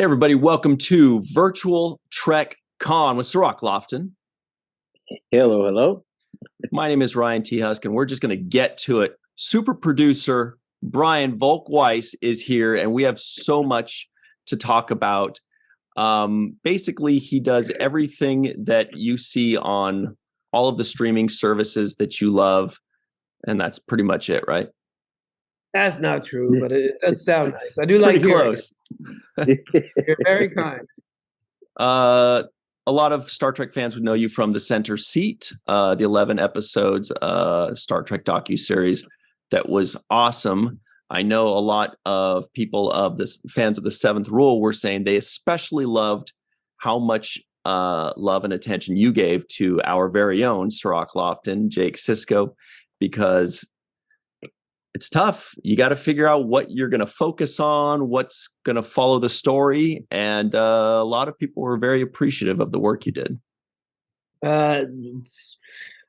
Hey, everybody. Welcome to Virtual Trek Con with Sirach Lofton. Hello, hello. My name is Ryan T. Husk, and we're just going to get to it. Super producer Brian Volk Weiss is here, and we have so much to talk about. Basically, he does everything that you see on all of the streaming services that you love, and that's pretty much it, right? That's not true, but it does sound nice. I do It's like pretty hearing close. it. You're very kind. A lot of Star Trek fans would know you from The Center Seat, the 11 episodes Star Trek docuseries that was awesome. I know a lot of people of this fans of The Seventh Rule were saying they especially loved how much love and attention you gave to our very own Sirach Lofton, Jake Sisko, because it's tough. You got to figure out what you're going to focus on, what's going to follow the story. And a lot of people were very appreciative of the work you did.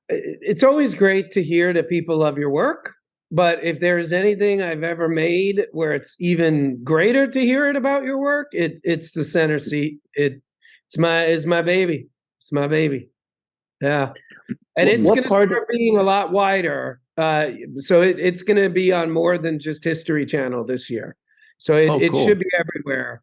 It's always great to hear that people love your work. But if there's anything I've ever made where it's even greater to hear it about your work, it's The Center Seat. It's my baby. It's my baby. Yeah. And it's going to start being a lot wider. So it's going to be on more than just History Channel this year. So it cool. should be everywhere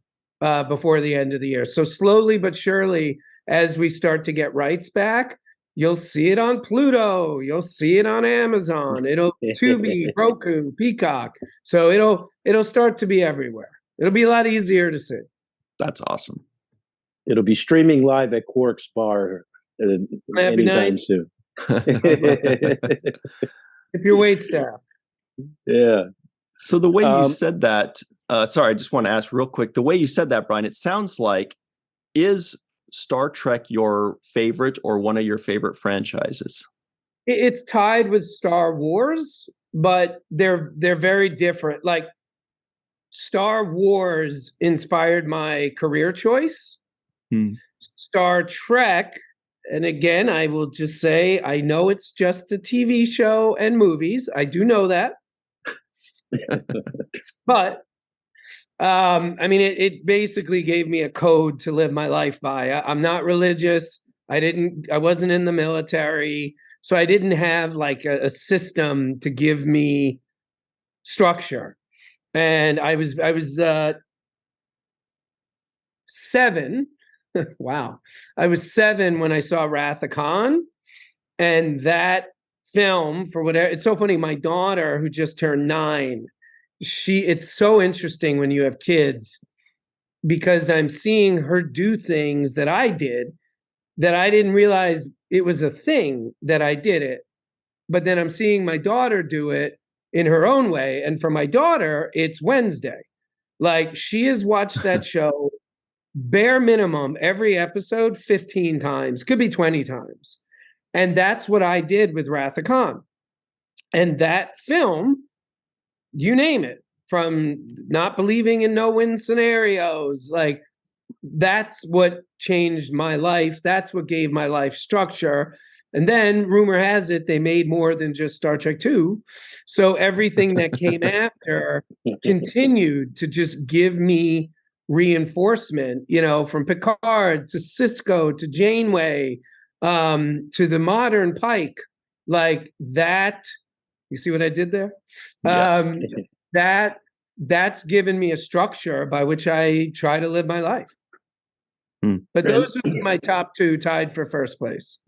before the end of the year. So slowly but surely, as we start to get rights back, you'll see it on Pluto. You'll see it on Amazon. It'll Tubi, Roku, Peacock. So it'll start to be everywhere. It'll be a lot easier to see. That's awesome. It'll be streaming live at Quark's Bar anytime soon. If you're wait staff. Yeah. So the way you said that, sorry, I just want to ask real quick. The way you said that, Brian, it sounds like, is Star Trek your favorite or one of your favorite franchises? It's tied with Star Wars, but they're very different. Like, Star Wars inspired my career choice. Star Trek, and again, I will just say, I know it's just a TV show and movies. I do know that. But, I mean, it basically gave me a code to live my life by. I'm not religious. I wasn't in the military. So I didn't have like a system to give me structure. And I was 7. Wow. I was 7 when I saw Wrath of Khan, and that film, for whatever, it's so funny. My daughter, who just turned 9, it's so interesting when you have kids, because I'm seeing her do things that I did that I didn't realize it was a thing that I did it. But then I'm seeing my daughter do it in her own way. And for my daughter, it's Wednesday. Like, she has watched that show bare minimum every episode 15 times, could be 20 times. And that's what I did with Wrath of Khan. And that film, you name it, from not believing in no-win scenarios, like, that's what changed my life. That's what gave my life structure. And then, rumor has it, they made more than just Star Trek II. So everything that came after continued to just give me reinforcement, from Picard to Sisko to Janeway, to the modern Pike, like that. You see what I did there? Yes. That's given me a structure by which I try to live my life. But those would be my top 2, tied for first place.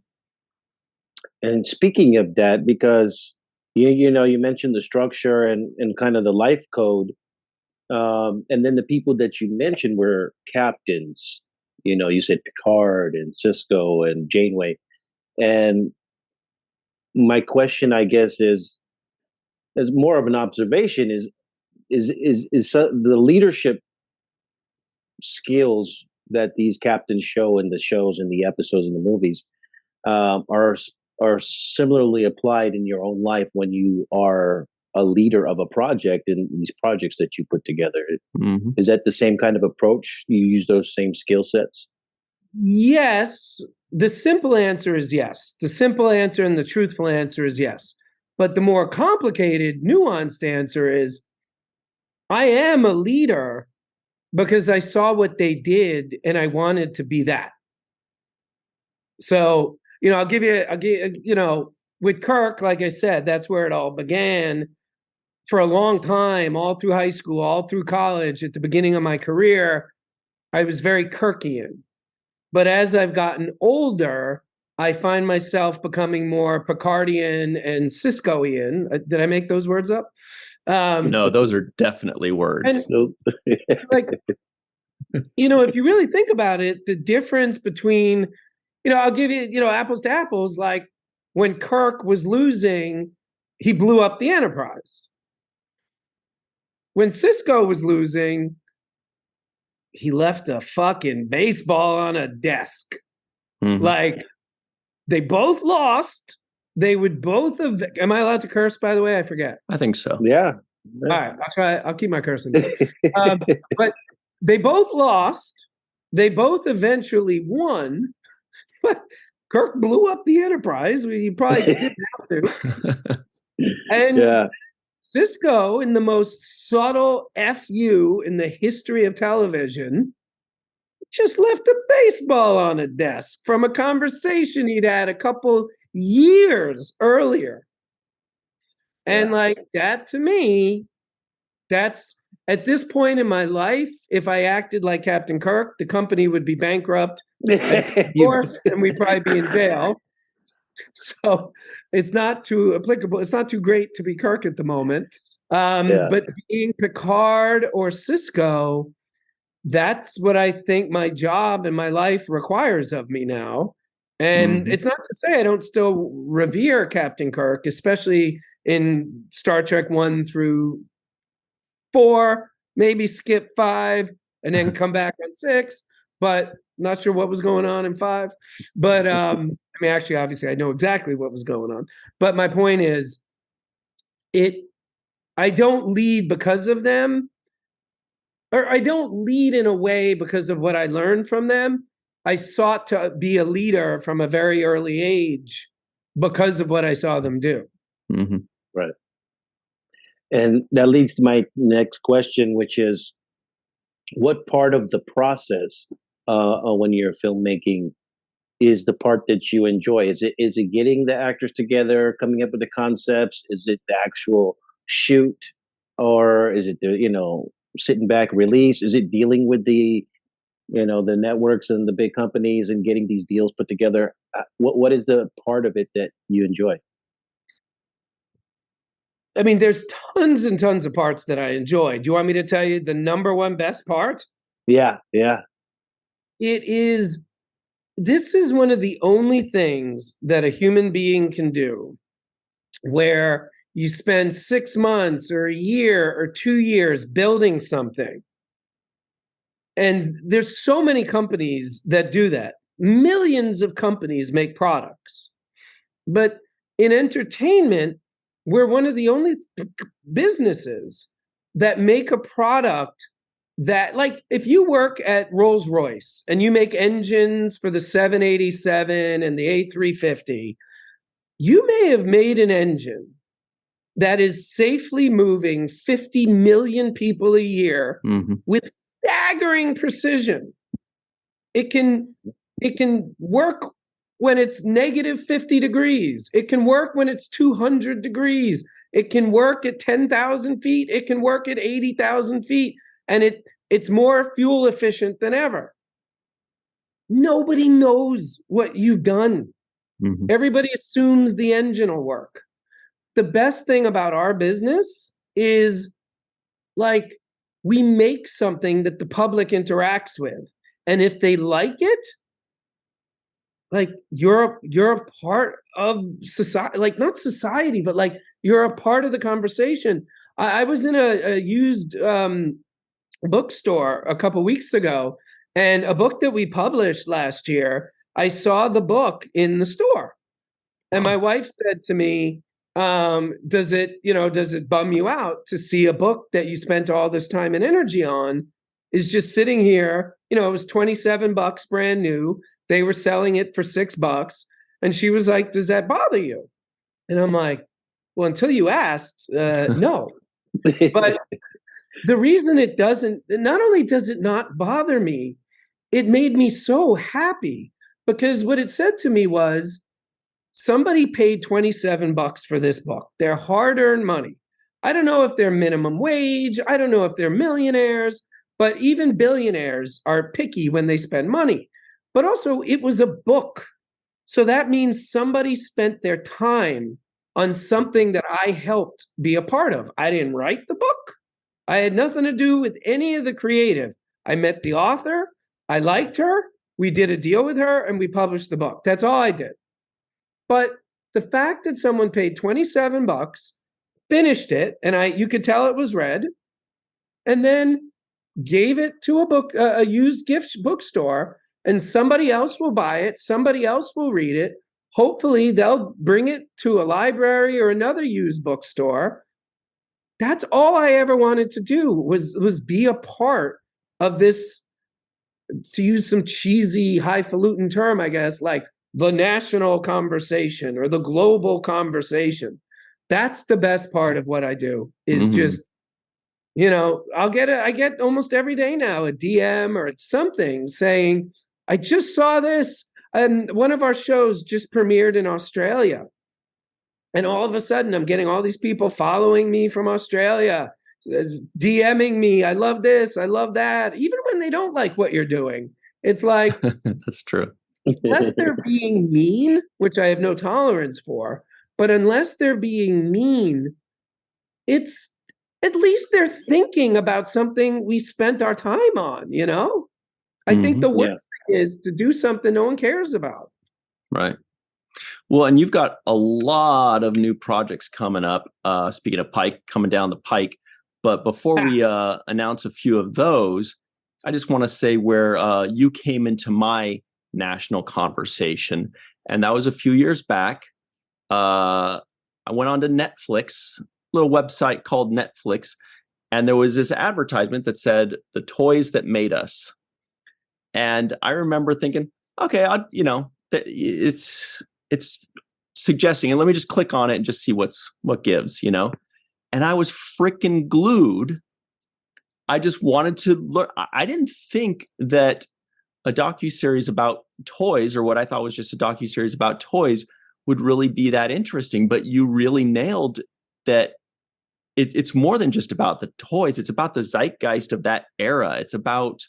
And speaking of that, because you mentioned the structure and kind of the life code. And then the people that you mentioned were captains. You said Picard and Sisko and Janeway. And my question, I guess, is more of an observation: is the leadership skills that these captains show in the shows and the episodes and the movies are similarly applied in your own life when you are a leader of a project in these projects that you put together? Is that the same kind of approach? You use those same skill sets? Yes. The simple answer is yes. The simple answer and the truthful answer is yes. But the more complicated, nuanced answer is, I am a leader because I saw what they did and I wanted to be that. So, I'll give with Kirk, like I said, that's where it all began. For a long time, all through high school, all through college, at the beginning of my career, I was very Kirkian. But as I've gotten older, I find myself becoming more Picardian and Ciscoian. Did I make those words up? No, those are definitely words. Nope. If you really think about it, the difference between, I'll give you, apples to apples, like when Kirk was losing, he blew up the Enterprise. When Cisco was losing, he left a fucking baseball on a desk. Mm-hmm. Like, they both lost. They would both have. Am I allowed to curse, by the way? I forget. I think so. Yeah. All right, I'll try. I'll keep my cursing. But they both lost. They both eventually won. But Kirk blew up the Enterprise. He probably didn't have to. And Yeah. Cisco, in the most subtle FU in the history of television, just left a baseball on a desk from a conversation he'd had a couple years earlier. And like that, to me, that's at this point in my life, if I acted like Captain Kirk, the company would be bankrupt, divorced, and we'd probably be in jail. So it's not too applicable. It's not too great to be Kirk at the moment. But being Picard or Cisco, that's what I think my job and my life requires of me now. And it's not to say I don't still revere Captain Kirk, especially in Star Trek 1 through 4, maybe skip 5 and then come back on 6, but not sure what was going on in 5. But actually, obviously, I know exactly what was going on. But my point is, I don't lead because of them, or I don't lead in a way because of what I learned from them. I sought to be a leader from a very early age because of what I saw them do. Mm-hmm. Right. And that leads to my next question, which is, what part of the process when you're filmmaking is the part that you enjoy? Is it getting the actors together, coming up with the concepts? Is it the actual shoot, or is it the sitting back release? Is it dealing with the the networks and the big companies and getting these deals put together? What is the part of it that you enjoy? I mean, there's tons and tons of parts that I enjoy. Do you want me to tell you the number one best part? Yeah. This is one of the only things that a human being can do where you spend 6 months or a year or 2 years building something. And there's so many companies that do that. Millions of companies make products. But in entertainment, we're one of the only businesses that make a product that, like, if you work at Rolls-Royce and you make engines for the 787 and the A350, you may have made an engine that is safely moving 50 million people a year with staggering precision. It can work when it's negative 50 degrees. It can work when it's 200 degrees. It can work at 10,000 feet. It can work at 80,000 feet. And it's more fuel efficient than ever. Nobody knows what you've done. Everybody assumes the engine will work. The best thing about our business is, like, we make something that the public interacts with. And if they like it, like, you're a part of society, like, not society, but like, you're a part of the conversation. I was in a used bookstore a couple weeks ago, and a book that we published last year, I saw the book in the store. And my wife said to me, does it bum you out to see a book that you spent all this time and energy on is just sitting here? It was $27 brand new. They were selling it for $6. And she was like, does that bother you? And I'm like, well, until you asked, no. But The reason it doesn't, not only does it not bother me, it made me so happy, because what it said to me was, somebody paid $27 for this book, their hard-earned money. I don't know if they're minimum wage, I don't know if they're millionaires, but even billionaires are picky when they spend money. But also, it was a book. So that means somebody spent their time on something that I helped be a part of. I didn't write the book. I had nothing to do with any of the creative. I met the author. I liked her. We did a deal with her and we published the book. That's all I did. But the fact that someone paid $27, finished it, and you could tell it was read, and then gave it to a used gift bookstore, and somebody else will buy it, somebody else will read it. Hopefully they'll bring it to a library or another used bookstore. That's all I ever wanted to do, was be a part of this, to use some cheesy highfalutin term, I guess, like the national conversation or the global conversation. That's the best part of what I do, is just, I get almost every day now a DM or something saying, I just saw this, and one of our shows just premiered in Australia. And all of a sudden, I'm getting all these people following me from Australia, DMing me, I love this, I love that, even when they don't like what you're doing. It's like, that's true. Unless they're being mean, which I have no tolerance for, but unless they're being mean, it's at least they're thinking about something we spent our time on, I think the worst thing is to do something no one cares about. Right. Well, and you've got a lot of new projects coming up, speaking of coming down the pike. But before we announce a few of those, I just want to say where you came into my national conversation. And that was a few years back. I went on to Netflix, a little website called Netflix. And there was this advertisement that said, "The toys that made us." And I remember thinking, okay, it's suggesting, and let me just click on it and just see what gives, And I was freaking glued. I just wanted to learn. I didn't think that a docuseries about toys, or what I thought was just a docuseries about toys, would really be that interesting. But you really nailed that. It's more than just about the toys. It's about the zeitgeist of that era. It's about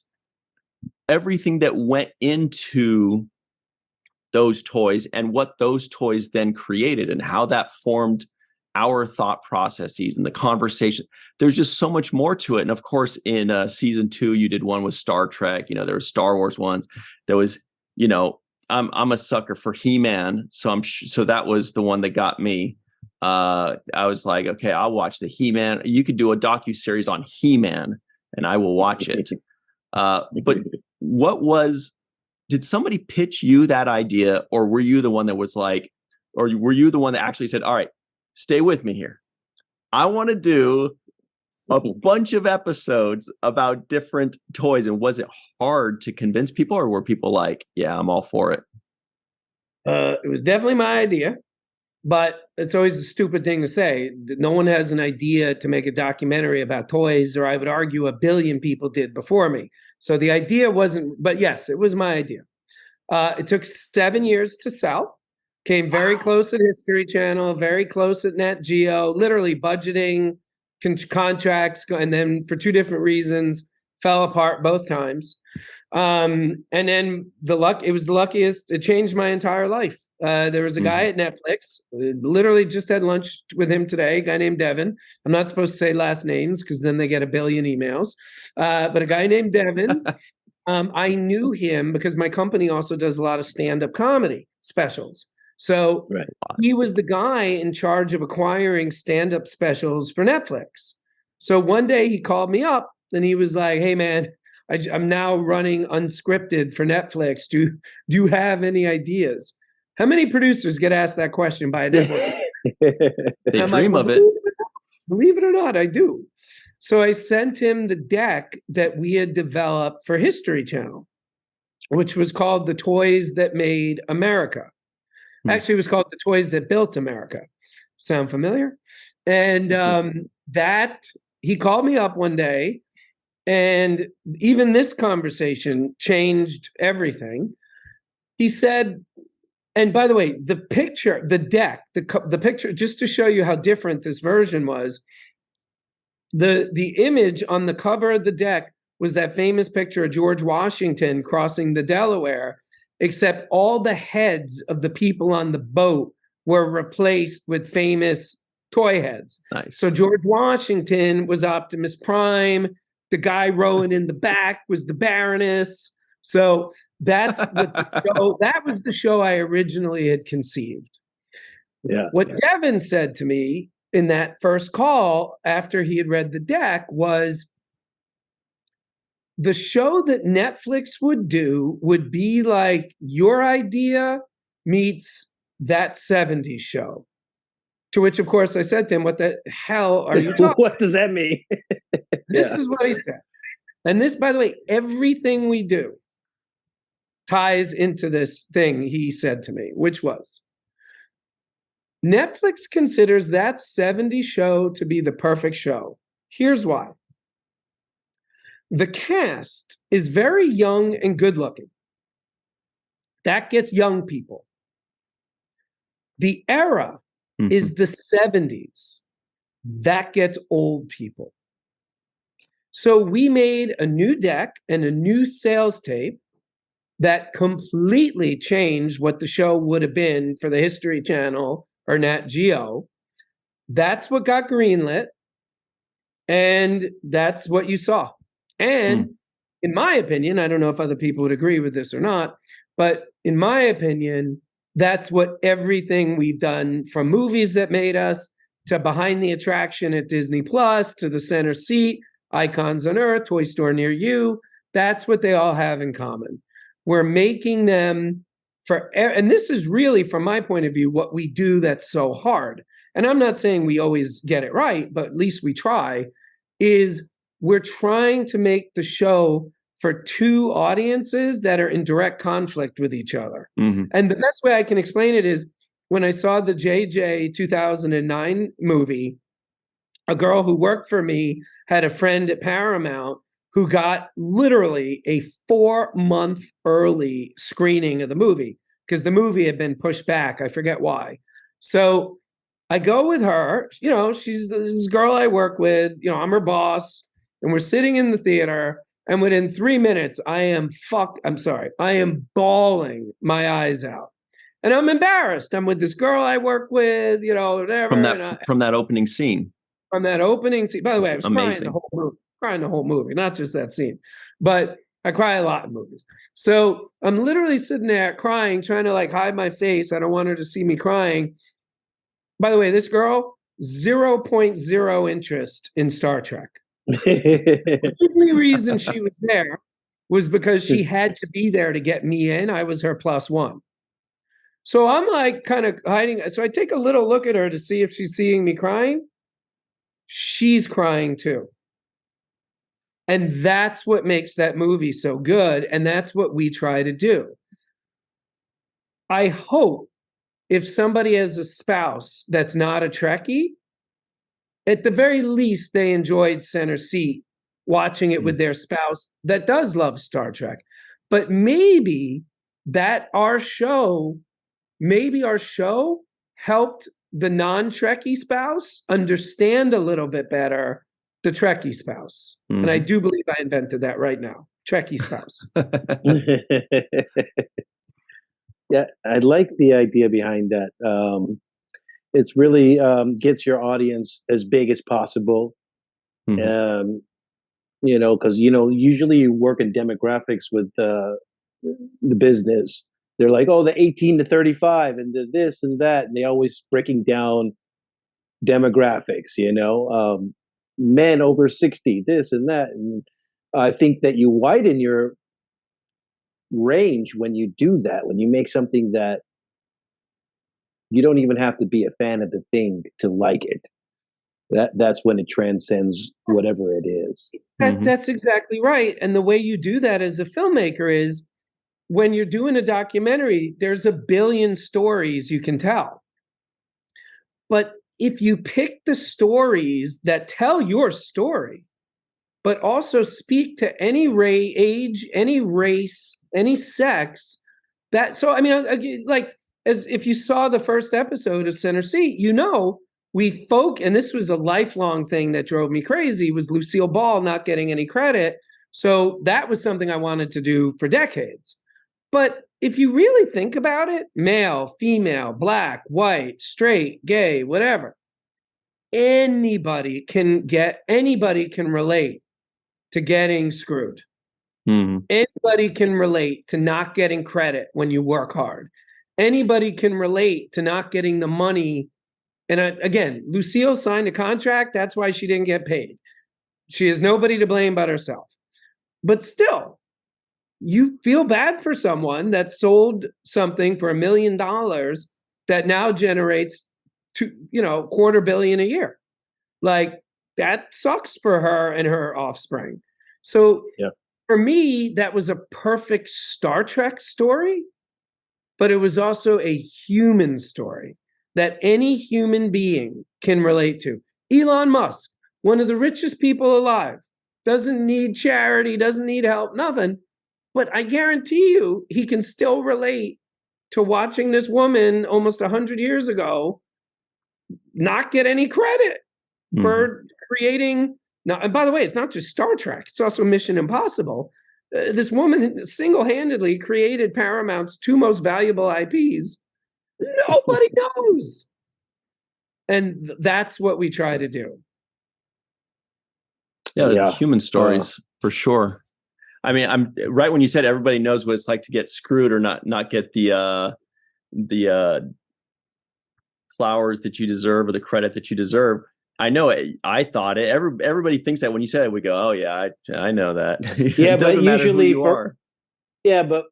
everything that went into those toys and what those toys then created and how that formed our thought processes and the conversation. There's just so much more to it. And of course, in season 2, you did one with Star Trek. There were Star Wars ones. There was, I'm a sucker for He-Man, so that was the one that got me. I was like, okay, I'll watch the He-Man. You could do a docuseries on He-Man, and I will watch it. But did somebody pitch you that idea, or were you the one that was like, or were you the one that actually said, all right, stay with me here, I want to do a bunch of episodes about different toys? And was it hard to convince people, or were people like, yeah, I'm all for it? It was definitely my idea, but it's always a stupid thing to say. No one has an idea to make a documentary about toys, or I would argue 1 billion people did before me. So the idea wasn't, but yes, it was my idea. It took 7 years to sell. Came very close at History Channel, very close at Nat Geo, literally budgeting, contracts, and then for 2 different reasons, fell apart both times. And then it was the luckiest. It changed my entire life. There was a guy at Netflix, literally just had lunch with him today, a guy named Devin. I'm not supposed to say last names because then they get 1 billion emails. But a guy named Devin, I knew him because my company also does a lot of stand-up comedy specials. So he was the guy in charge of acquiring stand-up specials for Netflix. So one day he called me up and he was like, "Hey man, I'm now running unscripted for Netflix. Do you have any ideas?" How many producers get asked that question by a network? They dream of it. Believe it or not, I do. So I sent him the deck that we had developed for History Channel, which was called The Toys That Made America. Actually, it was called The Toys That Built America. Sound familiar? And that he called me up one day, and even this conversation changed everything. He said, and by the way, the picture, the deck, the picture, just to show you how different this version was, the image on the cover of the deck was that famous picture of George Washington crossing the Delaware, except all the heads of the people on the boat were replaced with famous toy heads. Nice. So George Washington was Optimus Prime. The guy rowing in the back was the Baroness. So that's what the show, that was the show I originally had conceived. Yeah. What Devin said to me in that first call after he had read the deck was, the show that Netflix would do would be like your idea meets that 70s show. To which, of course, I said to him, what the hell are you talking about? What does that mean? This is what he said. And this, by the way, everything we do ties into this thing he said to me, which was, Netflix considers that 70s show to be the perfect show. Here's why. The cast is very young and good looking. That gets young people. The era is the 70s. That gets old people. So we made a new deck and a new sales tape that completely changed what the show would have been for the History Channel or Nat Geo. That's what got greenlit. And that's what you saw. And in my opinion, I don't know if other people would agree with this or not, but in my opinion, that's what everything we've done, from movies that made us to Behind the Attraction at Disney Plus to The Center Seat, Icons on Earth, Toy Store Near You, that's what they all have in common. We're making them and this is really, from my point of view, what we do that's so hard. And I'm not saying we always get it right, but at least we try, is we're trying to make the show for two audiences that are in direct conflict with each other. And the best way I can explain it is, when I saw the JJ 2009 movie, a girl who worked for me had a friend at Paramount who got literally a 4-month early screening of the movie because the movie had been pushed back. I forget why. So I go with her, you know, she's this girl I work with, you know, I'm her boss, and we're sitting in the theater, and within 3 minutes, I am bawling my eyes out. And I'm embarrassed. I'm with this girl I work with, you know, whatever. From that opening scene. From that opening scene. By the way, I was amazing. crying the whole movie, not just that scene. But I cry a lot in movies. So I'm literally sitting there crying, trying to like hide my face. I don't want her to see me crying. By the way, this girl, 0.0 interest in Star Trek. The only reason she was there was because she had to be there to get me in. I was her +1. So I'm like kind of hiding. So I take a little look at her to see if she's seeing me crying. She's crying too. And that's what makes that movie so good. And that's what we try to do. I hope if somebody has a spouse that's not a Trekkie, at the very least, they enjoyed Center Seat, watching it with their spouse that does love Star Trek. But maybe our show helped the non-Trekkie spouse understand a little bit better the Trekkie spouse. And I do believe I invented that right now. Trekkie spouse. Yeah, I like the idea behind that. It's really gets your audience as big as possible. You know, because, you know, usually you work in demographics with the business. They're like, oh, the 18 to 35 and the this and that. And they always breaking down demographics, you know, men over 60, this and that. And I think that you widen your range when you do that, when you make something that you don't even have to be a fan of the thing to like it. That's when it transcends whatever it is. That's exactly right. And the way you do that as a filmmaker is, when you're doing a documentary, there's a billion stories you can tell. But if you pick the stories that tell your story, but also speak to any age, any race, any sex, so I mean, like, as if you saw the first episode of Center Seat, and this was a lifelong thing that drove me crazy, was Lucille Ball not getting any credit. So that was something I wanted to do for decades. But if you really think about it, male, female, black, white, straight, gay, whatever, anybody can relate to getting screwed. Mm-hmm. Anybody can relate to not getting credit when you work hard. Anybody can relate to not getting the money. And again, Lucille signed a contract. That's why she didn't get paid. She has nobody to blame but herself. But still, you feel bad for someone that sold something for $1 million that now generates $250 million a year. Like, that sucks for her and her offspring. So for me, that was a perfect Star Trek story, but it was also a human story that any human being can relate to. Elon Musk, one of the richest people alive, doesn't need charity, doesn't need help, nothing. But I guarantee you, he can still relate to watching this woman almost 100 years ago not get any credit for creating. Now, and by the way, it's not just Star Trek, it's also Mission Impossible. This woman single-handedly created Paramount's 2 most valuable IPs. Nobody knows. And that's what we try to do. Yeah, the human stories, for sure. I mean, I'm right when you said everybody knows what it's like to get screwed or not get the flowers that you deserve or the credit that you deserve. I know it. I thought it. Everybody thinks that when you say it, we go, "Oh yeah, I know that." Yeah, it doesn't matter who you are. Yeah, but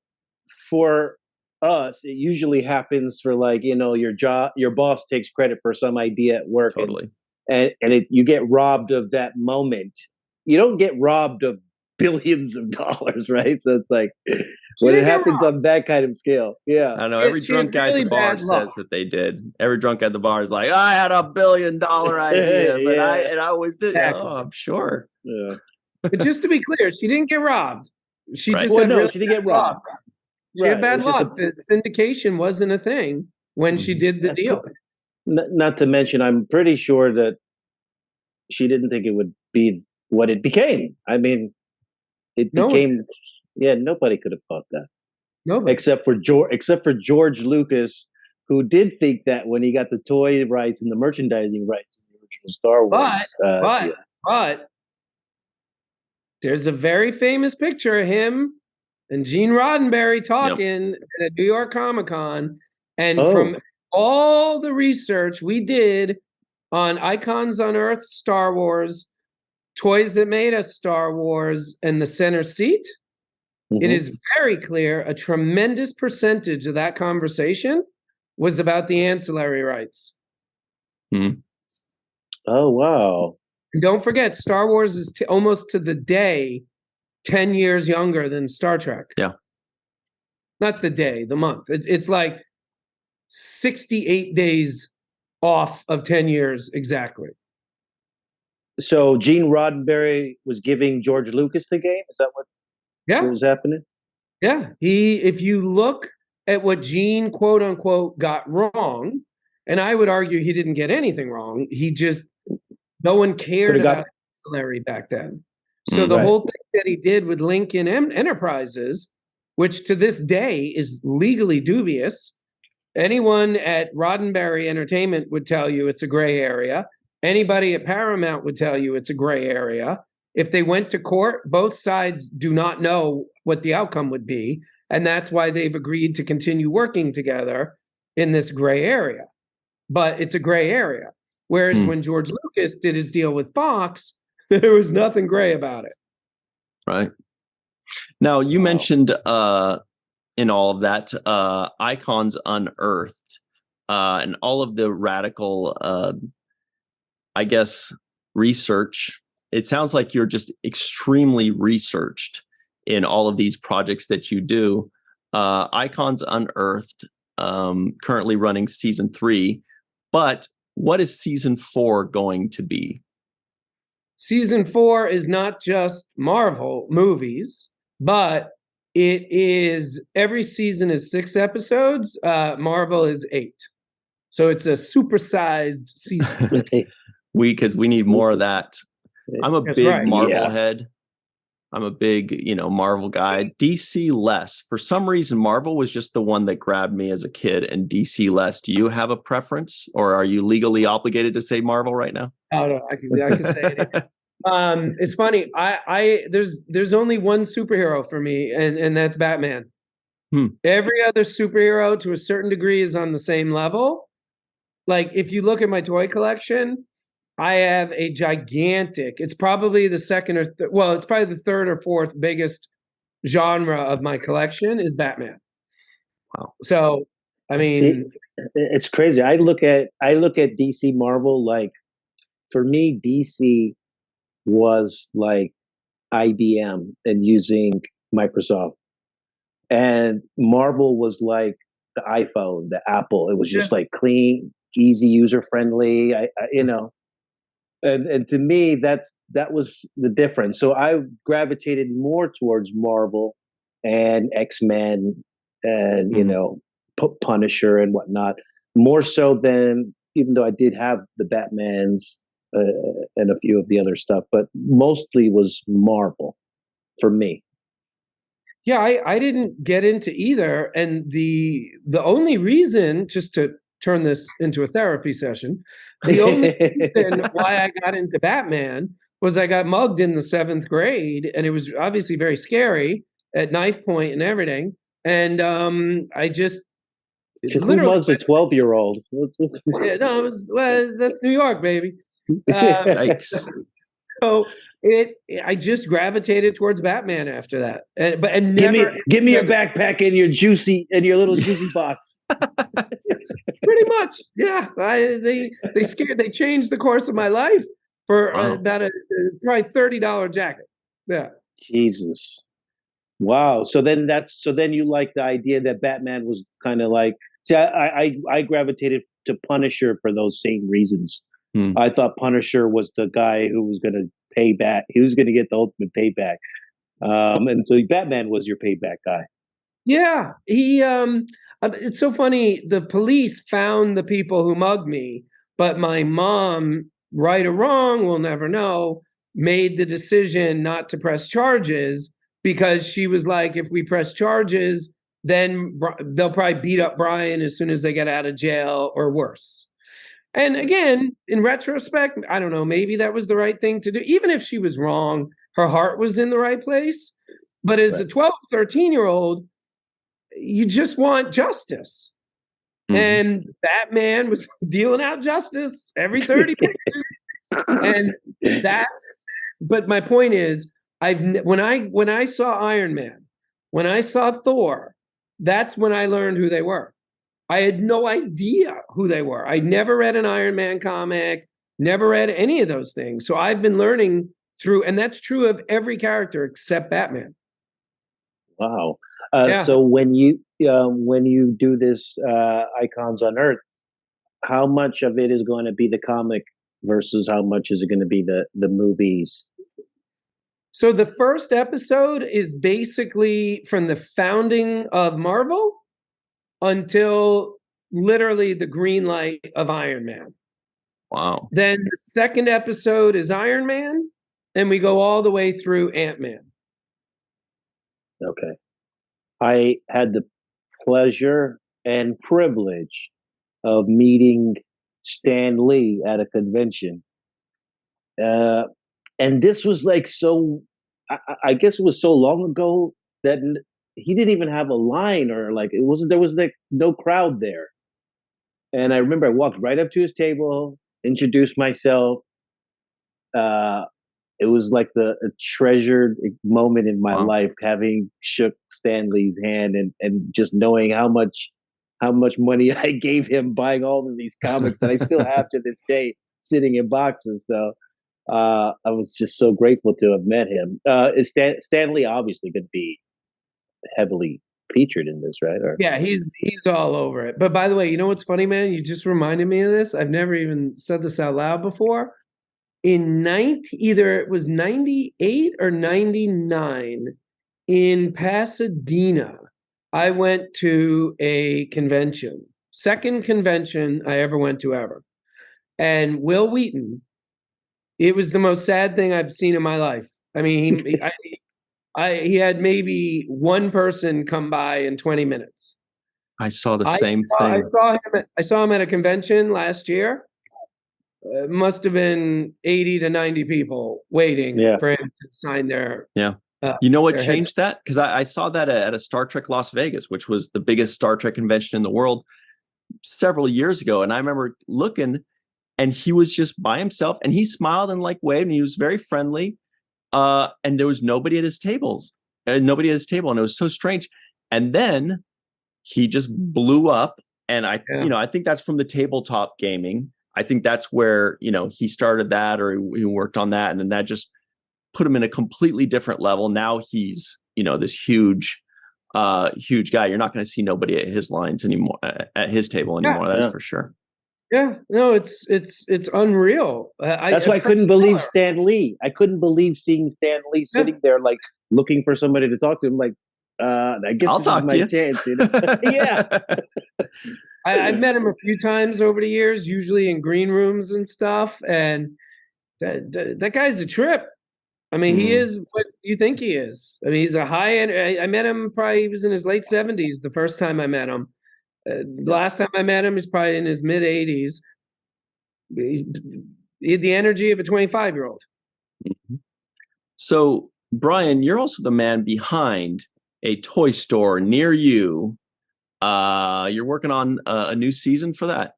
for us, it usually happens for, like, your boss takes credit for some idea at work, Totally, and you get robbed of that moment. You don't get robbed of billions of dollars, right? So it's like when it happens on that kind of scale. Yeah, I know. Every drunk guy at the bar says that they did. Every drunk at the bar is like, "I had $1 billion idea, but I was this." Exactly. Oh, I'm sure. Yeah. But just to be clear, she didn't get robbed. She just she didn't get robbed. She had bad luck. The syndication wasn't a thing when she did the deal. Not to mention, I'm pretty sure that she didn't think it would be what it became. I mean, it became. Yeah, nobody could have thought that. Nobody, except for George Lucas, who did think that when he got the toy rights and the merchandising rights in the original Star Wars. But there's a very famous picture of him and Gene Roddenberry talking at New York Comic Con, and from all the research we did on Icons on Earth, Star Wars, Toys That Made Us Star Wars, and the Center Seat, it is very clear a tremendous percentage of that conversation was about the ancillary rights. Oh, wow. And don't forget, Star Wars is almost to the day 10 years younger than Star Trek. Yeah. Not the day, the month. It's like 68 days off of 10 years exactly. So Gene Roddenberry was giving George Lucas the game? Is that what was happening? Yeah. If you look at what Gene, quote unquote, got wrong, and I would argue he didn't get anything wrong. He just, no one cared about ancillary back then. So the whole thing that he did with Lincoln Enterprises, which to this day is legally dubious, anyone at Roddenberry Entertainment would tell you it's a gray area. Anybody at Paramount would tell you it's a gray area. If they went to court, both sides do not know what the outcome would be. And that's why they've agreed to continue working together in this gray area. But it's a gray area. Whereas when George Lucas did his deal with Fox, there was nothing gray about it. Right. Now, you mentioned in all of that, Icons Unearthed, and all of the radical, I guess, research. It sounds like you're just extremely researched in all of these projects that you do. Icons Unearthed, currently running season 3, but What is season 4 going to be? Season 4 is not just Marvel movies, but it is every season is 6 episodes. Marvel is 8. So it's a supersized season. Because we need more of that. I'm a big Marvel Yeah. head. I'm a big, Marvel guy. DC less. For some reason, Marvel was just the one that grabbed me as a kid, and DC less. Do you have a preference, or are you legally obligated to say Marvel right now? Oh no, I can say it. It's funny. There's only one superhero for me, and that's Batman. Every other superhero, to a certain degree, is on the same level. Like if you look at my toy collection, I have a gigantic. It's probably the second or it's probably the third or fourth biggest genre of my collection is Batman. Wow. So, I mean, it's crazy. I look at DC Marvel, like, for me, DC was like IBM and using Microsoft, and Marvel was like the iPhone, the Apple. It was just like clean, easy, user friendly. And to me, that was the difference. So I gravitated more towards Marvel and X-Men and Punisher and whatnot, more so than, even though I did have the Batmans and a few of the other stuff, but mostly was Marvel for me. Yeah, I didn't get into either, and the only reason, just to turn this into a therapy session, the only reason why I got into Batman was I got mugged in the 7th grade, and it was obviously very scary at knife point and everything, and I just who mugs a 12-year-old? Yeah, no, that's New York, baby. Yikes. So I just gravitated towards Batman after that, and give me your backpack and your little juicy box. Pretty much, yeah. They changed the course of my life for about a probably $30 jacket. Yeah. Jesus. Wow. So then you like the idea that Batman was kind of like. See, I gravitated to Punisher for those same reasons. I thought Punisher was the guy who was going to pay back. He was going to get the ultimate payback. And so Batman was your payback guy. Yeah, it's so funny. The police found the people who mugged me, but my mom, right or wrong, we'll never know, made the decision not to press charges because she was like, if we press charges, then they'll probably beat up Brian as soon as they get out of jail or worse. And again, in retrospect, I don't know, maybe that was the right thing to do. Even if she was wrong, her heart was in the right place. But as a 12, 13-year-old, you just want justice. And Batman was dealing out justice every 30 minutes. And but my point is, when I saw Iron Man, when I saw Thor, that's when I learned who they were. I had no idea who they were. I never read an Iron Man comic, never read any of those things. So I've been learning through, and that's true of every character except Batman. Wow. So when you do this Icons on Earth, how much of it is going to be the comic versus how much is it going to be the movies? So the first episode is basically from the founding of Marvel until literally the green light of Iron Man. Wow. Then the second episode is Iron Man, and we go all the way through Ant-Man. Okay. I had the pleasure and privilege of meeting Stan Lee at a convention. And this was like I guess it was so long ago that he didn't even have a line, or like there was like no crowd there. And I remember I walked right up to his table, introduced myself. It was like a treasured moment in my life, having shook Stan Lee's hand and just knowing how much money I gave him buying all of these comics that I still have to this day sitting in boxes. So I was just so grateful to have met him. Is Stan Lee obviously going to be heavily featured in this, right? Or Yeah, he's all over it. But by the way, you know what's funny, man? You just reminded me of this. I've never even said this out loud before. In either it was 98 or 99 in Pasadena, I went to a convention, second convention I ever went to ever. And Will Wheaton, it was the most sad thing I've seen in my life. I mean, he had maybe one person come by in 20 minutes. I saw the same thing. I saw him at a convention last year. It must have been 80 to 90 people waiting for him to sign their. Yeah. You know what changed that? Because I saw that at a Star Trek Las Vegas, which was the biggest Star Trek convention in the world several years ago. And I remember looking, and he was just by himself, and he smiled and like waved, and he was very friendly. And there was nobody at his tables, and it was so strange. And then he just blew up, and I think that's from the tabletop gaming. I think that's where, he started that, or he worked on that. And then that just put him in a completely different level. Now he's, this huge guy. You're not going to see nobody at his lines anymore, at his table anymore. That's for sure. Yeah, no, it's unreal. That's why I couldn't believe Stan Lee. I couldn't believe seeing Stan Lee sitting there, like looking for somebody to talk to him. Like, I guess I'll talk to you. Chance, Yeah. I've met him a few times over the years, usually in green rooms and stuff. And that guy's a trip. I mean, he is what you think he is. I mean, he's a high end. I met him he was in his late 70s the first time I met him. The last time I met him, he's probably in his mid 80s. He had the energy of a 25-year-old. Mm-hmm. So, Brian, you're also the man behind a toy store near you. You're working on a new season for that.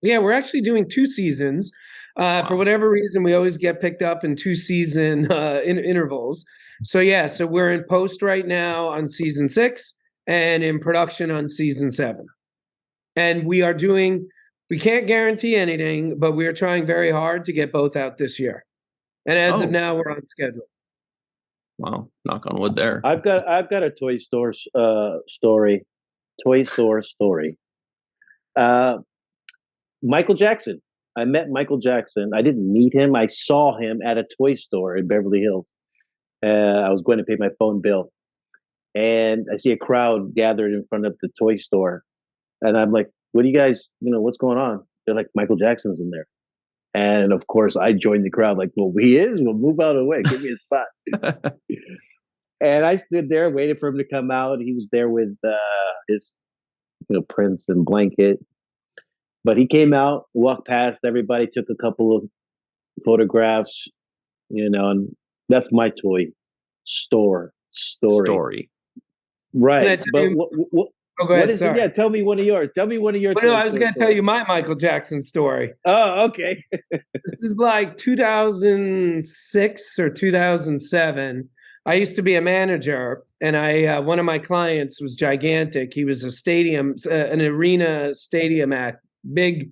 Yeah, we're actually doing 2 seasons. Wow. For whatever reason, we always get picked up in 2-season intervals. So we're in post right now on season 6 and in production on season 7. And we can't guarantee anything, but we are trying very hard to get both out this year. And as of now, we're on schedule. Wow, knock on wood there. I've got a toy store story. Toy store story. Michael Jackson. I met Michael Jackson. I didn't meet him. I saw him at a toy store in Beverly Hills. I was going to pay my phone bill, and I see a crowd gathered in front of the toy store, and I'm like, "What do you guys? What's going on?" They're like, "Michael Jackson's in there," and of course, I joined the crowd. Like, "Well, he is. We'll move out of the way. Give me a spot." And I stood there, waited for him to come out. He was there with his, Prince and blanket. But he came out, walked past everybody, took a couple of photographs, and that's my toy store story. Right. But what is it? Yeah, tell me one of yours. Tell me one of your. Well, no, I was going to tell you my Michael Jackson story. Oh, okay. This is like 2006 or 2007. I used to be a manager, and one of my clients was gigantic. He was an arena stadium act. Big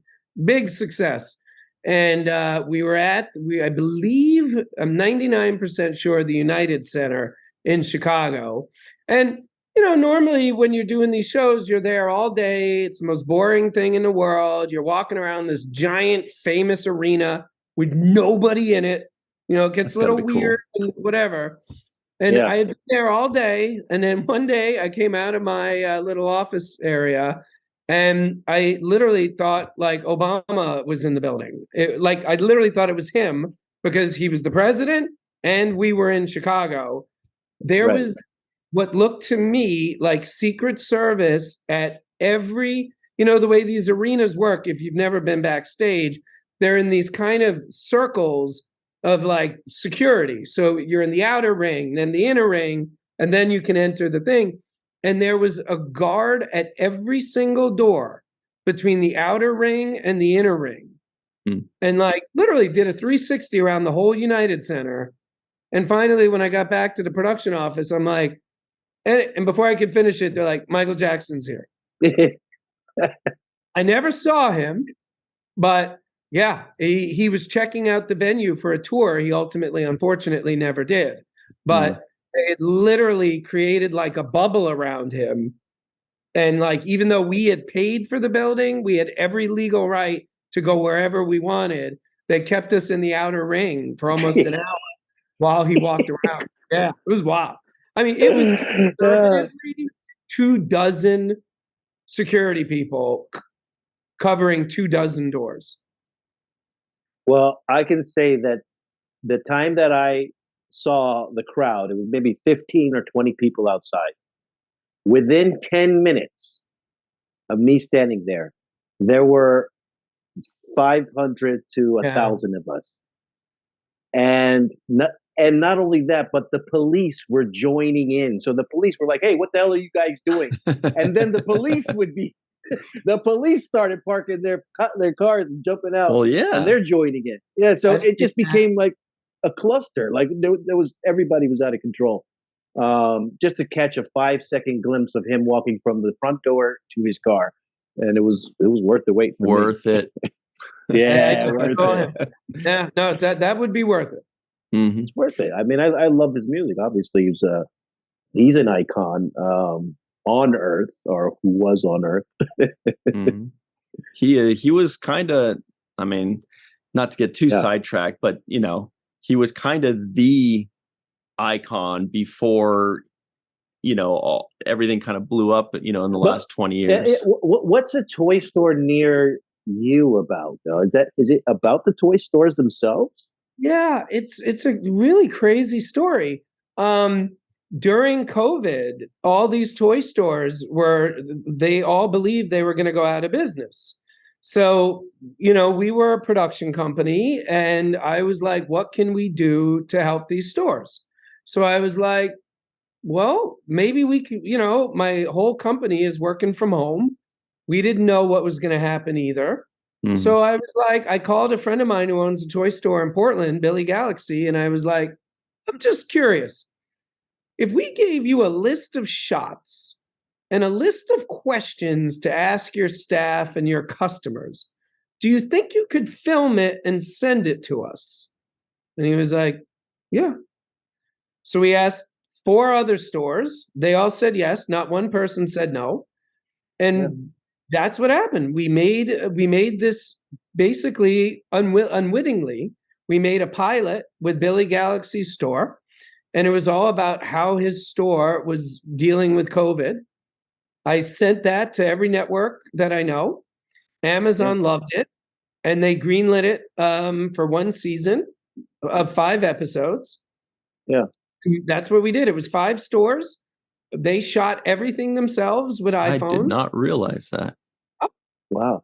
success. And we were I believe, I'm 99% sure, the United Center in Chicago. And, normally when you're doing these shows, you're there all day. It's the most boring thing in the world. You're walking around this giant famous arena with nobody in it. It gets a little weird and whatever. And I had been there all day. And then one day I came out of my little office area, and I literally thought like Obama was in the building. I literally thought it was him because he was the president and we were in Chicago. There was what looked to me like Secret Service at every, the way these arenas work. If you've never been backstage, they're in these kind of circles of like security. So you're in the outer ring, then the inner ring, and then you can enter the thing. And there was a guard at every single door between the outer ring and the inner ring. And like literally did a 360 around the whole United Center. And finally, when I got back to the production office, I'm like, and before I could finish it, they're like, Michael Jackson's here. I never saw him, but yeah, he was checking out the venue for a tour. He ultimately, unfortunately, never did. But It literally created like a bubble around him. And like, even though we had paid for the building, we had every legal right to go wherever we wanted. They kept us in the outer ring for almost an hour while he walked around. Yeah, it was wild. I mean, it was conservatively 24 security people covering 24 doors. Well, I can say that the time that I saw the crowd, it was maybe 15 or 20 people outside. Within 10 minutes of me standing there, there were 500 to 1,000 of us. And not only that, but the police were joining in. So the police were like, "Hey, what the hell are you guys doing?" And then the police started parking their cars and jumping out. Well, yeah, and they're joining in. Yeah, so it just became like a cluster. Like there was everybody was out of control. Just to catch a 5-second glimpse of him walking from the front door to his car, and it was worth the wait. Worth it. Yeah, worth it. Yeah, no, that would be worth it. Mm-hmm. It's worth it. I mean, I love his music. Obviously, he's an icon on Earth, or who was on Earth. Mm-hmm. He was kind of, I mean, not to get too sidetracked, but he was kind of the icon before everything kind of blew up. In the last 20 years. What's a toy store near you about, though? Is it about the toy stores themselves? Yeah, it's a really crazy story. During COVID, all these toy stores they all believed they were going to go out of business. So, we were a production company, and I was like, what can we do to help these stores? So I was like, well, maybe we could, my whole company is working from home. We didn't know what was going to happen either. Mm-hmm. So I was like, I called a friend of mine who owns a toy store in Portland, Billy Galaxy, and I was like, I'm just curious. If we gave you a list of shots and a list of questions to ask your staff and your customers, do you think you could film it and send it to us? And he was like, yeah. So we asked 4 other stores. They all said yes. Not one person said no. And that's what happened. We made this basically unwittingly. We made a pilot with Billy Galaxy's store, and it was all about how his store was dealing with COVID. I sent that to every network that I know. Amazon loved it, and they greenlit it for 1 season of 5 episodes. Yeah. That's what we did. It was 5 stores. They shot everything themselves with iPhones. I did not realize that. Wow.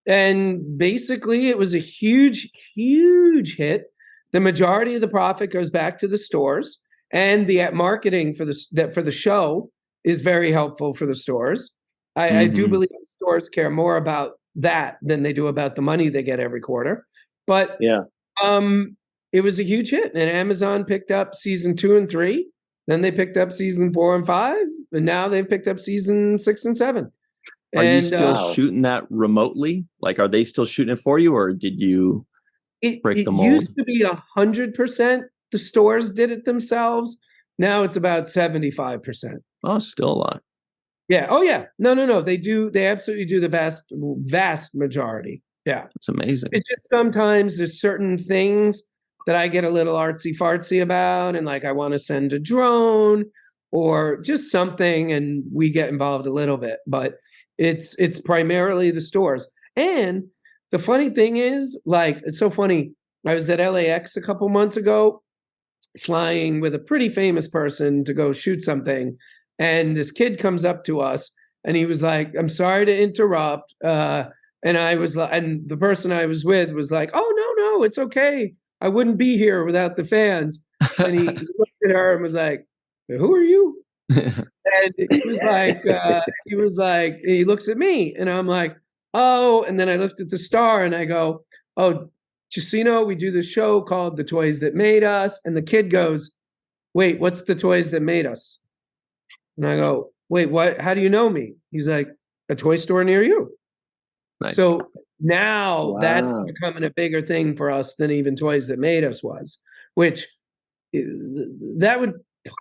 And basically it was a huge, huge hit. The majority of the profit goes back to the stores, and the marketing for the show is very helpful for the stores. I do believe the stores care more about that than they do about the money they get every quarter. But it was a huge hit, and Amazon picked up season 2 and 3. Then they picked up season 4 and 5, and now they've picked up season 6 and 7. Are you still shooting that remotely? Like, are they still shooting it for you, or did you break the mold? It used to be 100% the stores did it themselves. Now it's about 75%. Oh, still a lot. Yeah. Oh, yeah. No. They do. They absolutely do the vast majority. Yeah. It's amazing. It's just sometimes there's certain things that I get a little artsy fartsy about, and like I want to send a drone or just something, and we get involved a little bit, but it's primarily the stores. And the funny thing is, like, it's so funny. I was at LAX a couple months ago, flying with a pretty famous person to go shoot something. And this kid comes up to us and he was like, I'm sorry to interrupt. And the person I was with was like, oh, no, it's okay. I wouldn't be here without the fans. And he looked at her and was like, who are you? And he was like, he looks at me and I'm like, oh, and then I looked at the star and I go, oh, just so you know, we do this show called The Toys That Made Us. And the kid goes, wait, what's The Toys That Made Us? And I go, wait, what? How do you know me? He's like, a toy store near you. Nice. So now that's becoming a bigger thing for us than even Toys That Made Us was, which that would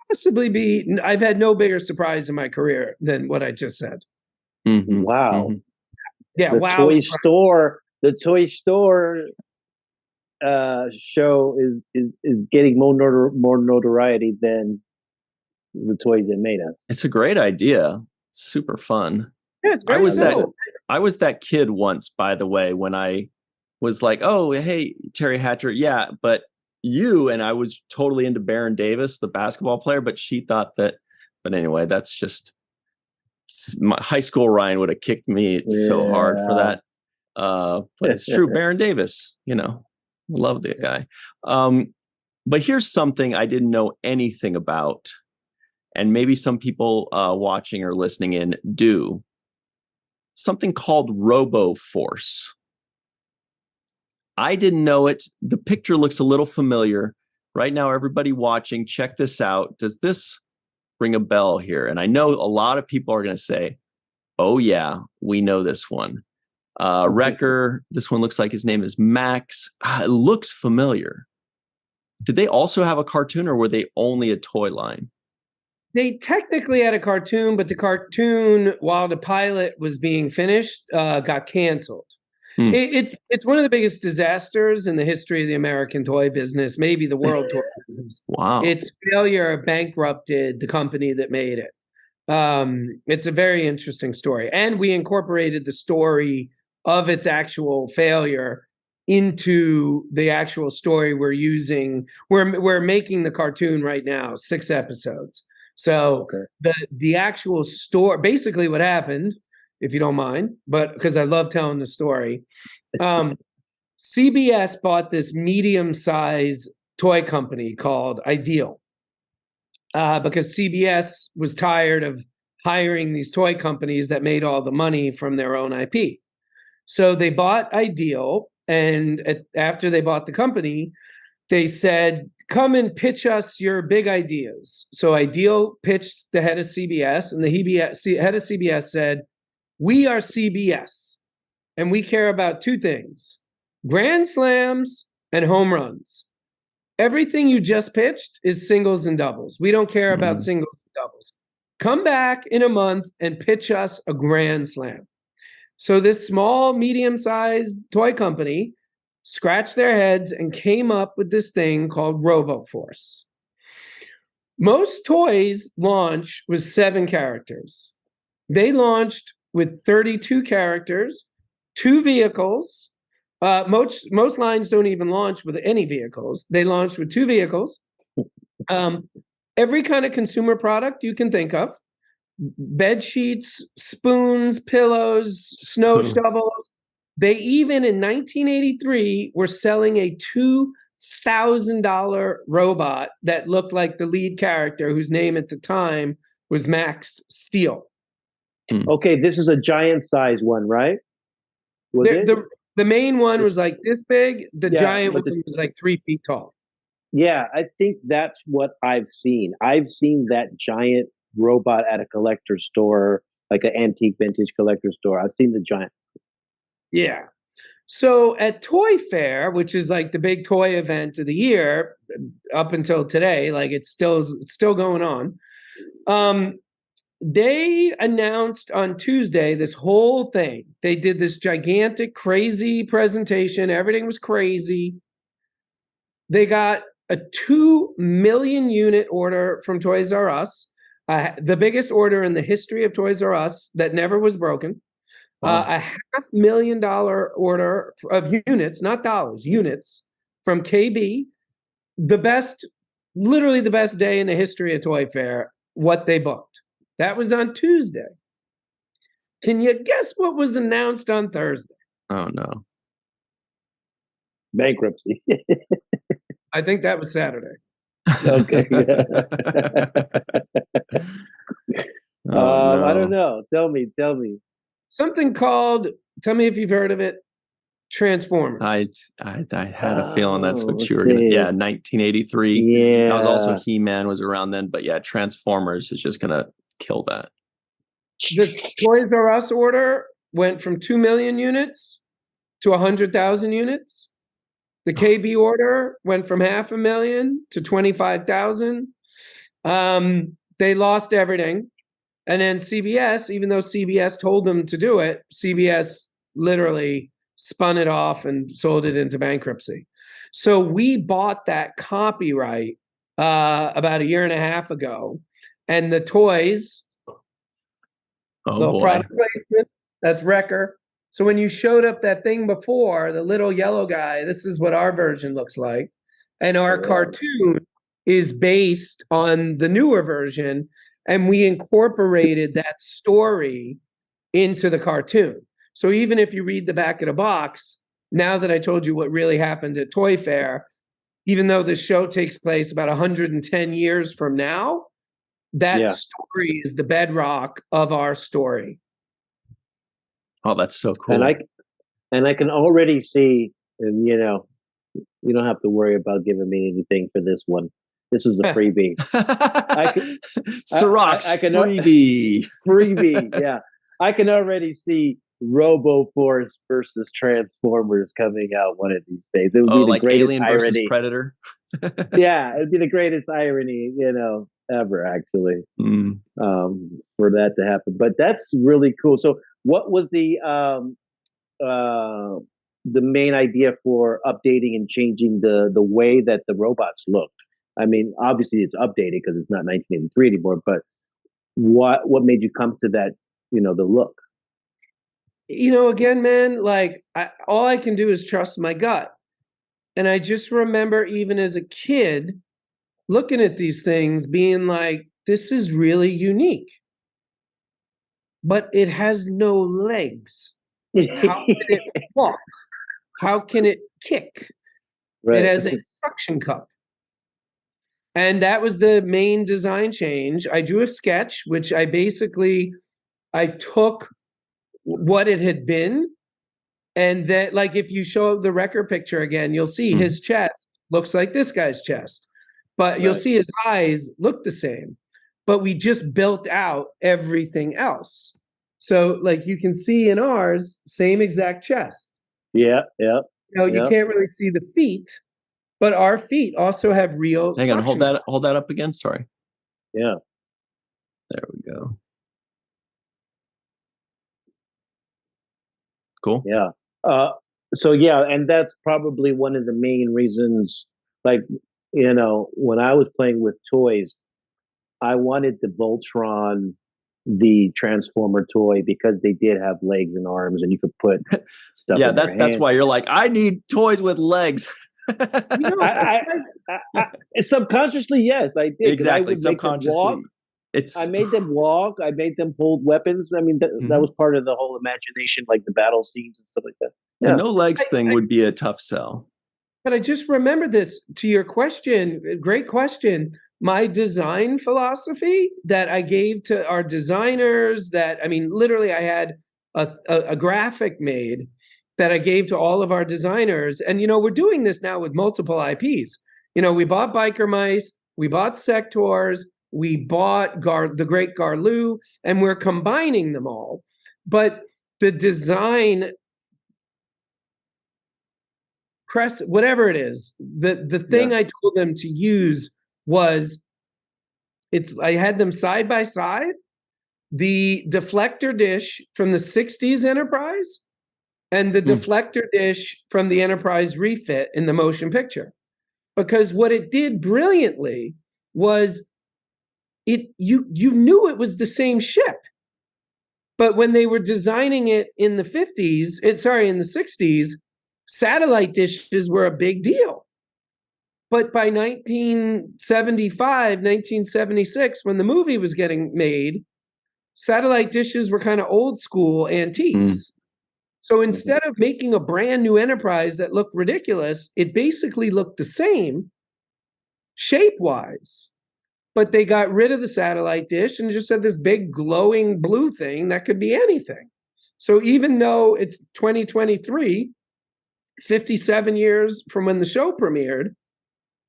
possibly be. I've had no bigger surprise in my career than what I just said. Mm-hmm. Wow. Mm-hmm. Yeah, The wow. The Toy Store show is getting more notoriety than the toys that made us. It's a great idea. It's super fun. Yeah, it's I very was that cool. I was that kid once, by the way, when I was like, "Oh, hey, Terry Hatcher, yeah," but and I was totally into Baron Davis, the basketball player, but she thought that. But anyway, that's just my high school. Ryan would have kicked me so hard for that. But it's true, Baron Davis. Love the guy. But here's something I didn't know anything about, and maybe some people watching or listening in do. Something called RoboForce. I didn't know it. The picture looks a little familiar. Right now, everybody watching, check this out. Does this ring a bell here? And I know a lot of people are going to say, oh, yeah, we know this one. Wrecker, this one looks like his name is Max. It looks familiar. Did they also have a cartoon, or were they only a toy line? They technically had a cartoon, but the cartoon, while the pilot was being finished, got canceled. It's one of the biggest disasters in the history of the American toy business, maybe the world toy business. Wow. Its failure bankrupted the company that made it. It's a very interesting story. And we incorporated the story of its actual failure into the actual story we're using. We're making the cartoon right now, 6 episodes. So the actual story, basically what happened, if you don't mind, but because I love telling the story, CBS bought this medium-sized toy company called Ideal because CBS was tired of hiring these toy companies that made all the money from their own IP. So they bought Ideal, and after they bought the company, they said, come and pitch us your big ideas. So Ideal pitched the head of CBS, and the head of CBS said, we are CBS, and we care about 2 things, grand slams and home runs. Everything you just pitched is singles and doubles. We don't care about singles and doubles. Come back in a month and pitch us a grand slam. So this small, medium-sized toy company scratched their heads and came up with this thing called RoboForce. Most toys launch with 7 characters. They launched with 32 characters, 2 vehicles. Most lines don't even launch with any vehicles. They launched with 2 vehicles. Every kind of consumer product you can think of. Bed sheets, spoons, pillows, snow shovels. They even in 1983 were selling a $2,000 robot that looked like the lead character, whose name at the time was Max Steel. Okay, this is a giant size one, right? The main one was like this big. The giant one was like 3 feet tall. Yeah, I think that's what I've seen. I've seen that giant robot at a collector's store, like an antique vintage collector store. I've seen the giant. Yeah. So at Toy Fair, which is like the big toy event of the year up until today, like it's still going on. They announced on Tuesday this whole thing. They did this gigantic, crazy presentation. Everything was crazy. They got a 2 million unit order from Toys R Us, the biggest order in the history of Toys R Us that never was broken. Wow. A $500,000 order of units, not dollars, units from KB. Literally the best day in the history of Toy Fair, what they booked. That was on Tuesday. Can you guess what was announced on Thursday? Oh, no. Bankruptcy. I think that was Saturday. Okay. No. I don't know. Tell me. Something called, tell me if you've heard of it, Transformers. I had a feeling that's what you were going to. Yeah, 1983. Yeah. That was also He-Man was around then. But yeah, Transformers is just going to kill that. The Toys R Us order went from 2 million units to 100,000 units. The KB order went from 500,000 to 25,000. They lost everything. And then CBS, even though CBS told them to do it, CBS literally spun it off and sold it into bankruptcy. So we bought that copyright about 1.5 years ago. And the toys, little product placement, that's Wrecker. So when you showed up that thing before, the little yellow guy, this is what our version looks like. And our cartoon is based on the newer version. And we incorporated that story into the cartoon. So even if you read the back of the box, now that I told you what really happened at Toy Fair, even though the show takes place about 110 years from now, that story is the bedrock of our story. Oh, that's so cool. And I can already see, and you don't have to worry about giving me anything for this one. This is a freebie. Sirach's freebie. Freebie, yeah. I can already see RoboForce versus Transformers coming out one of these days. It would be the like greatest Alien irony. Versus Predator. Yeah, it'd be the greatest irony, ever, actually, for that to happen. But that's really cool. So, what was the main idea for updating and changing the way that the robots looked? I mean, obviously it's updated because it's not 1983 anymore. But what made you come to that? The look. Again, man, like all I can do is trust my gut. And I just remember even as a kid looking at these things being like, this is really unique. But it has no legs. How can it walk? How can it kick? Right. It has a suction cup. And that was the main design change. I drew a sketch, which I took what it had been. And that, like, if you show the Wrecker picture again, you'll see his chest looks like this guy's chest. But you'll see his eyes look the same. But we just built out everything else. So, like, you can see in ours, same exact chest. Yeah. You can't really see the feet, but our feet also have real. Hang on, hold that up again. Sorry. Yeah. There we go. Cool. Yeah. So yeah, and that's probably one of the main reasons. Like, when I was playing with toys, I wanted the Voltron, the Transformer toy, because they did have legs and arms, and you could put stuff. Yeah, that's why you're like, I need toys with legs. I subconsciously, yes, I did. Exactly, subconsciously. I made them walk. I made them hold weapons. I mean, that was part of the whole imagination, like the battle scenes and stuff like that. Yeah. The no legs thing would be a tough sell. But I just remembered this to your question. Great question. My design philosophy that I gave to our designers, literally I had a graphic made that I gave to all of our designers. And, we're doing this now with multiple IPs. We bought Biker Mice, we bought Sectors, we bought the Great Garloo, and we're combining them all. But the design press, whatever it is, the thing I told them to use was, I had them side by side, the deflector dish from the 60s Enterprise and the deflector dish from the Enterprise refit in the motion picture. Because what it did brilliantly was you knew it was the same ship. But when they were designing it in the 60s, satellite dishes were a big deal. But by 1975, 1976, when the movie was getting made, satellite dishes were kind of old school antiques. So instead of making a brand new Enterprise that looked ridiculous, it basically looked the same shape-wise. But they got rid of the satellite dish and just had this big glowing blue thing that could be anything. So even though it's 2023, 57 years from when the show premiered,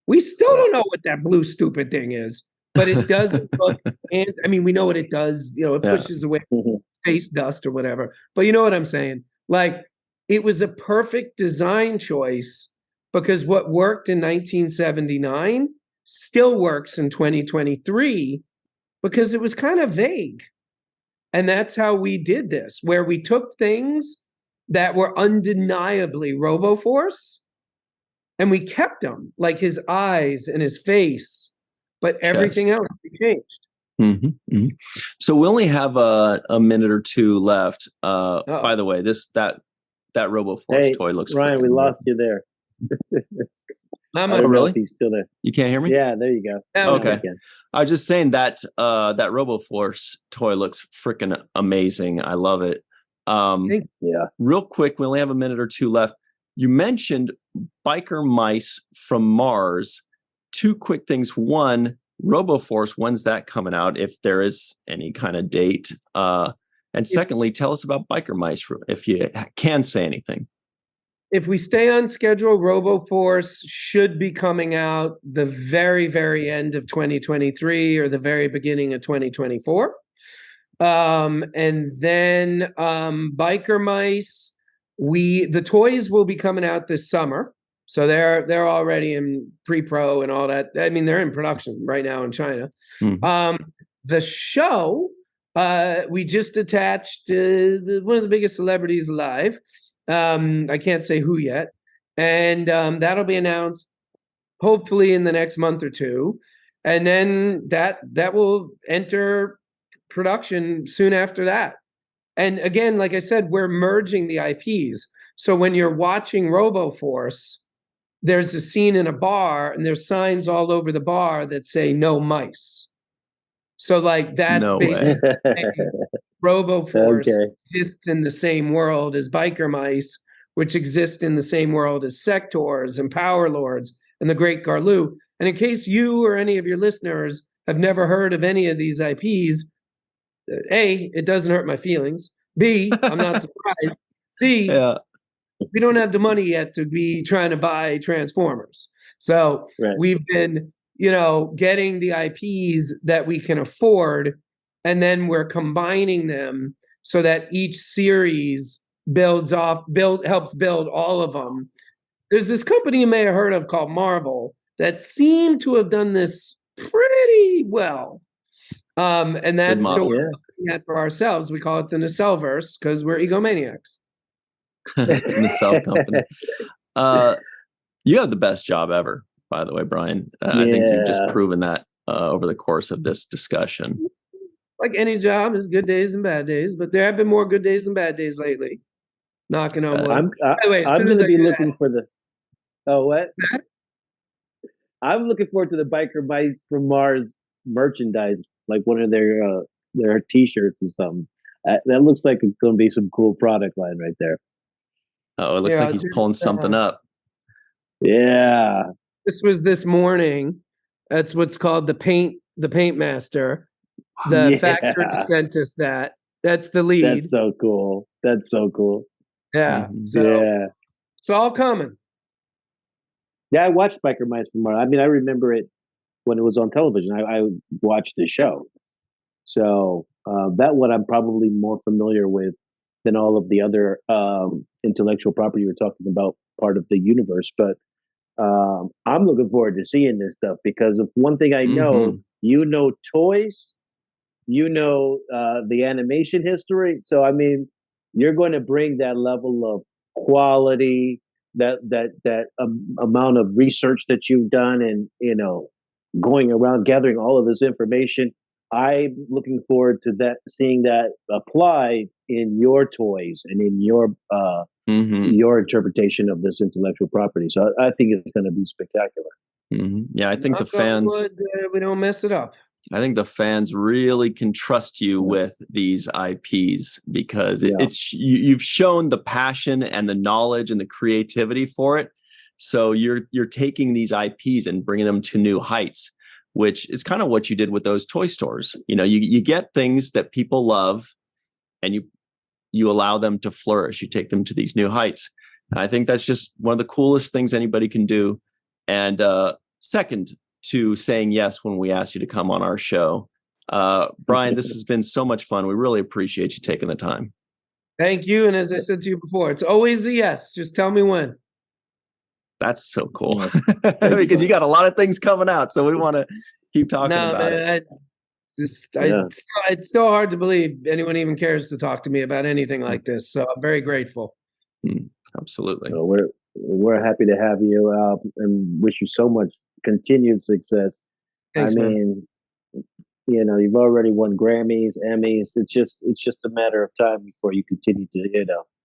we still don't know what that blue stupid thing is. But it doesn't look, and we know what it does. It pushes away space dust or whatever. But you know what I'm saying? Like, it was a perfect design choice because what worked in 1979 still works in 2023 because it was kind of vague. And that's how we did this, where we took things that were undeniably RoboForce and we kept them, like his eyes and his face, but everything else we changed. Mm-hmm, mm-hmm. So we only have a minute or two left. By the way, that RoboForce toy looks. Ryan, we lost you there. Oh, really? He's still there. You can't hear me? Yeah, there you go. Okay. I was just saying that that RoboForce toy looks freaking amazing. I love it. Yeah. Real quick, we only have a minute or two left. You mentioned biker mice from Mars. Two quick things. One, RoboForce, when's that coming out, if there is any kind of date? And secondly, tell us about biker mice, if you can say anything. If we stay on schedule, RoboForce should be coming out the very, very end of 2023 or the very beginning of 2024. And then biker mice, the toys will be coming out this summer. So they're already in pre-pro and all that. I mean, they're in production right now in China. Mm-hmm. The show, we just attached one of the biggest celebrities alive. I can't say who yet. And that'll be announced hopefully in the next month or two. And then that will enter production soon after that. And again, like I said, we're merging the IPs. So when you're watching RoboForce, there's a scene in a bar and there's signs all over the bar that say no mice. So like that's basically saying RoboForce exists in the same world as biker mice, which exist in the same world as Sectors and Power Lords and the Great Garloo. And in case you or any of your listeners have never heard of any of these IPs, A, it doesn't hurt my feelings. B, I'm not surprised. C, we don't have the money yet to be trying to buy Transformers. So we've been, getting the IPs that we can afford, and then we're combining them so that each series helps build all of them. There's this company you may have heard of called Marvel that seemed to have done this pretty well. And that's so we're looking at for ourselves. We call it the Nacellverse because we're egomaniacs. Nacelle company. You have the best job ever, by the way, Brian. I think you've just proven that over the course of this discussion. Like any job, there's good days and bad days, but there have been more good days and bad days lately. Knocking on wood. I'm going to be looking for the. Oh, what? I'm looking forward to the biker mice from Mars merchandise, like one of their T-shirts or something. That looks like it's going to be some cool product line right there. Oh, it looks like he's pulling something up. Yeah. This was this morning. That's what's called the Paint Master. The factory sent us that. That's the lead. That's so cool. Yeah. Mm-hmm. So it's all coming. Yeah, I watched Biker Mice from Mars. I mean, I remember it when it was on television. I watched the show. So that one I'm probably more familiar with than all of the other intellectual property we're talking about, part of the universe. But I'm looking forward to seeing this stuff because of one thing I know, toys, the animation history. So, I mean, you're going to bring that level of quality, that amount of research that you've done and, going around gathering all of this information. I'm looking forward to seeing that applied in your toys and in your interpretation of this intellectual property. So I think it's going to be spectacular. Mm-hmm. Yeah, I think the fans. We don't mess it up. I think the fans really can trust you with these IPs because you've shown the passion and the knowledge and the creativity for it. So you're taking these IPs and bringing them to new heights, which is kind of what you did with those toy stores. You get things that people love and you allow them to flourish. You take them to these new heights. And I think that's just one of the coolest things anybody can do. And second to saying yes when we ask you to come on our show. Brian, this has been so much fun. We really appreciate you taking the time. Thank you. And as I said to you before, it's always a yes. Just tell me when. That's so cool. Because you got a lot of things coming out, so we want to keep talking about it. It's still hard to believe anyone even cares to talk to me about anything like this. So I'm very grateful. Absolutely. So we're happy to have you and wish you so much continued success. Thanks, man. You've already won Grammys, Emmys. It's just a matter of time before you continue to,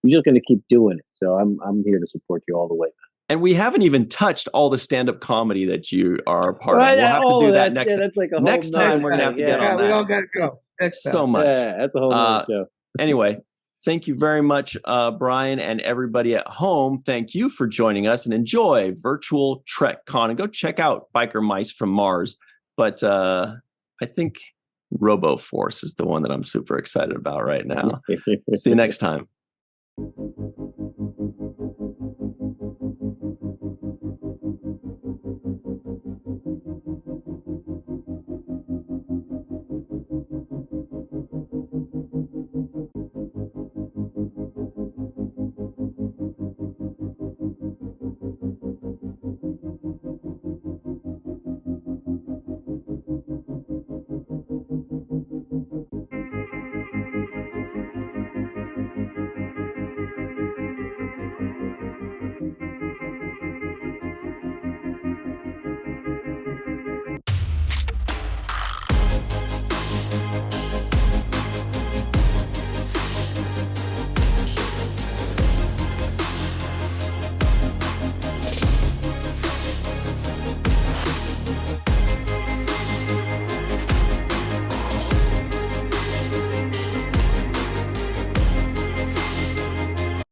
you're just going to keep doing it. So I'm here to support you all the way. And we haven't even touched all the stand-up comedy that you are a part of. We'll have to do that next. That's like next time. We're gonna have to get on that. We all got to go. So much. Yeah, that's a whole nother show. Anyway, thank you very much, Brian, and everybody at home. Thank you for joining us, and enjoy virtual TrekCon. And go check out Biker Mice from Mars. But I think RoboForce is the one that I'm super excited about right now. See you next time.